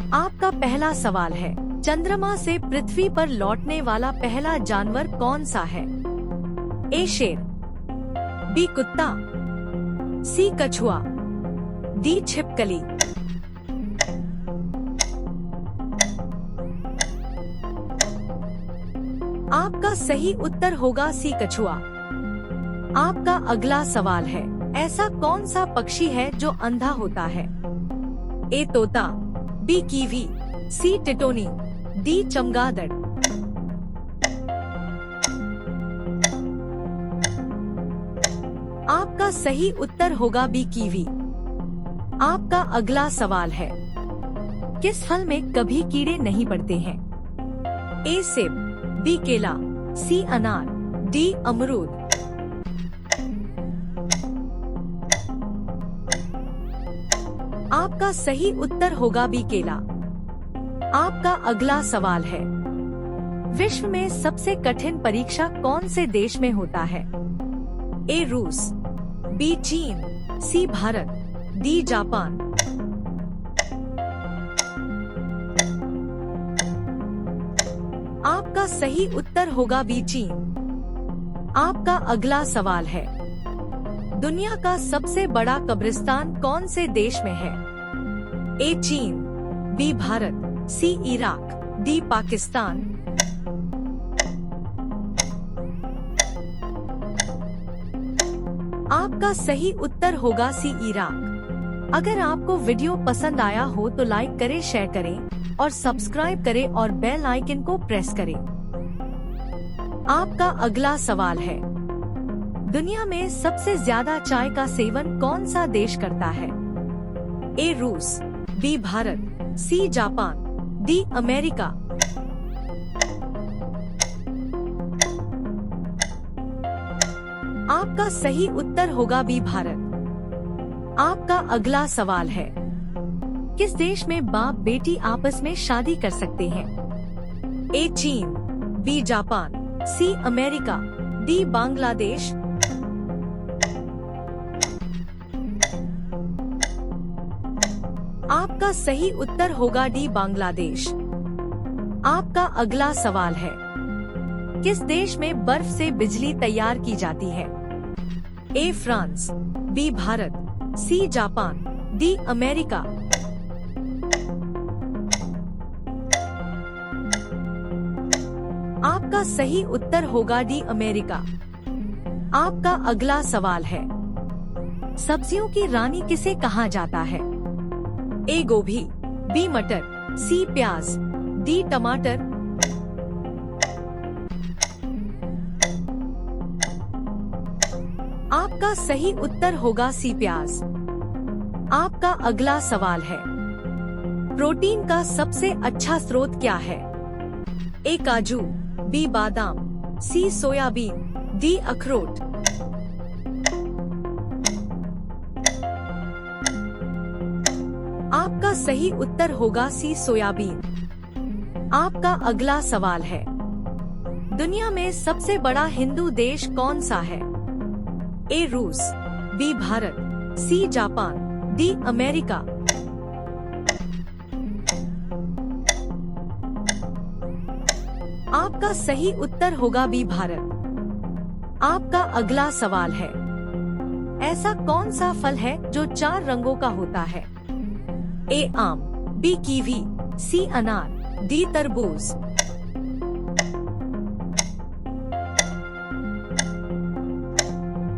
आपका पहला सवाल है, चंद्रमा से पृथ्वी पर लौटने वाला पहला जानवर कौन सा है? ए शेर, बी कुत्ता, सी कछुआ, डी छिपकली। आपका सही उत्तर होगा सी कछुआ। आपका अगला सवाल है, ऐसा कौन सा पक्षी है जो अंधा होता है? ए तोता, बी कीवी, सी टिटोनी, डी चमगादड़। आपका सही उत्तर होगा बी कीवी। आपका अगला सवाल है, किस फल में कभी कीड़े नहीं पड़ते हैं? ए सेब, बी केला, सी अनार, डी अमरूद। आपका सही उत्तर होगा बी केला। आपका अगला सवाल है, विश्व में सबसे कठिन परीक्षा कौन से देश में होता है? ए रूस, बी चीन, सी भारत, डी जापान। आपका सही उत्तर होगा बी चीन। आपका अगला सवाल है, दुनिया का सबसे बड़ा कब्रिस्तान कौन से देश में है? ए चीन, बी भारत, सी इराक, डी पाकिस्तान। आपका सही उत्तर होगा सी इराक। अगर आपको वीडियो पसंद आया हो तो लाइक करें, शेयर करें और सब्सक्राइब करें और बेल आइकन को प्रेस करें। आपका अगला सवाल है, दुनिया में सबसे ज्यादा चाय का सेवन कौन सा देश करता है? ए रूस, B Bharat, C Japan, D America. आपका सही उत्तर होगा बी भारत। आपका अगला सवाल है, किस देश में बाप बेटी आपस में शादी कर सकते हैं? ए चीन, B Japan, C America, D Bangladesh. आपका सही उत्तर होगा डी बांग्लादेश। आपका अगला सवाल है, किस देश में बर्फ से बिजली तैयार की जाती है? A France, B Bharat, C Japan, D America. आपका सही उत्तर होगा डी अमेरिका। आपका अगला सवाल है, सब्जियों की रानी किसे कहा जाता है? ए गोभी, बी मटर, सी प्याज, डी टमाटर। आपका सही उत्तर होगा सी प्याज। आपका अगला सवाल है, प्रोटीन का सबसे अच्छा स्रोत क्या है? ए काजू, बी बादाम, सी सोयाबीन, डी अखरोट। आपका सही उत्तर होगा सी सोयाबीन। आपका अगला सवाल है, दुनिया में सबसे बड़ा हिंदू देश कौन सा है? ए रूस, B Bharat, C Japan, D America. आपका सही उत्तर होगा बी भारत। आपका अगला सवाल है, ऐसा कौन सा फल है जो 4 रंगों का होता है? ए आम, बी कीवी, सी अनार, डी तरबूज।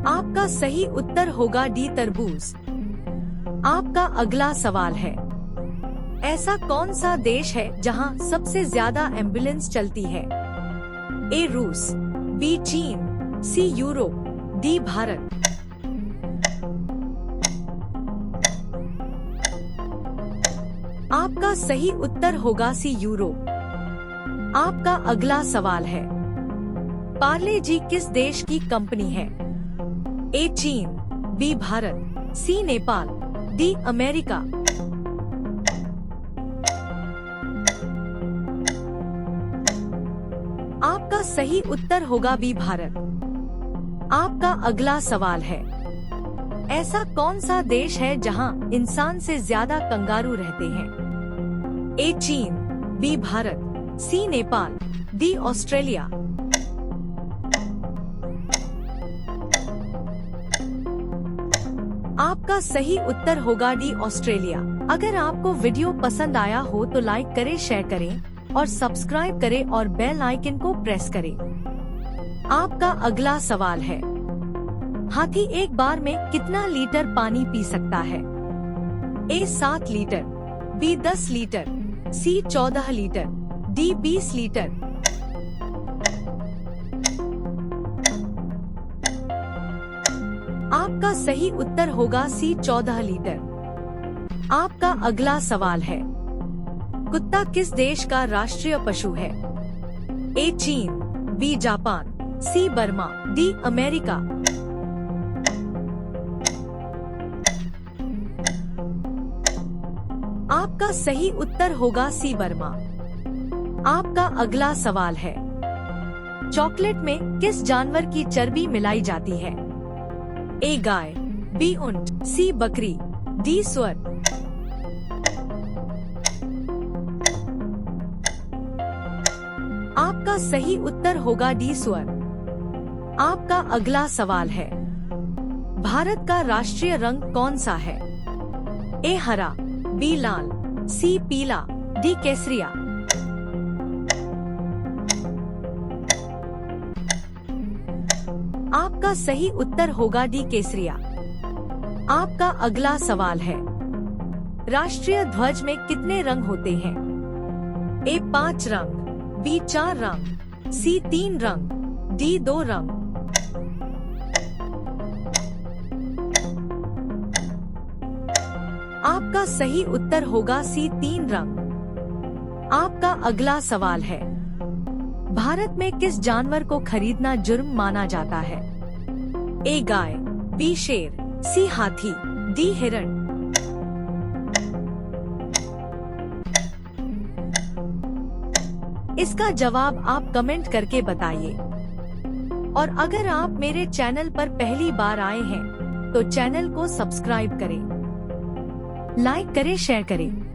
आपका सही उत्तर होगा डी तरबूज। आपका अगला सवाल है, ऐसा कौन सा देश है जहां सबसे ज्यादा एम्बुलेंस चलती है? ए रूस, बी चीन, सी यूरोप, डी भारत। आपका सही उत्तर होगा सी यूरोप। आपका अगला सवाल है, पार्ले जी किस देश की कंपनी है? ए चीन, बी भारत, सी नेपाल, डी अमेरिका। आपका सही उत्तर होगा बी भारत। आपका अगला सवाल है, ऐसा कौन सा देश है जहां इंसान से ज्यादा कंगारू रहते हैं? ए चीन, बी भारत, सी नेपाल, डी ऑस्ट्रेलिया। आपका सही उत्तर होगा डी ऑस्ट्रेलिया। अगर आपको वीडियो पसंद आया हो तो लाइक करें, शेयर करें और सब्सक्राइब करें और बेल आइकन को प्रेस करें। आपका अगला सवाल है, हाथी एक बार में कितना लीटर पानी पी सकता है? ए 7 लीटर, बी 10 लीटर, सी 14 लीटर, डी 20 लीटर। आपका सही उत्तर होगा सी 14 लीटर। आपका अगला सवाल है, कुत्ता किस देश का राष्ट्रीय पशु है? ए चीन, बी जापान, सी बर्मा, डी अमेरिका। आपका सही उत्तर होगा सी बर्मा। आपका अगला सवाल है, चॉकलेट में किस जानवर की चर्बी मिलाई जाती है? ए गाय, बी ऊंट, सी बकरी, डी सुअर। आपका सही उत्तर होगा डी सुअर। आपका अगला सवाल है, भारत का राष्ट्रीय रंग कौन सा है? ए हरा, बी लाल, सी पीला, डी केसरिया। आपका सही उत्तर होगा डी केसरिया। आपका अगला सवाल है, राष्ट्रीय ध्वज में कितने रंग होते हैं? ए 5 रंग, बी 4 रंग, सी 3 रंग, डी 2 रंग। आपका सही उत्तर होगा सी 3 रंग। आपका अगला सवाल है, भारत में किस जानवर को खरीदना जुर्म माना जाता है? ए गाय, बी शेर, सी हाथी, डी हिरण। इसका जवाब आप कमेंट करके बताइए। और अगर आप मेरे चैनल पर पहली बार आए हैं तो चैनल को सब्सक्राइब करें, लाइक करें, शेयर करें।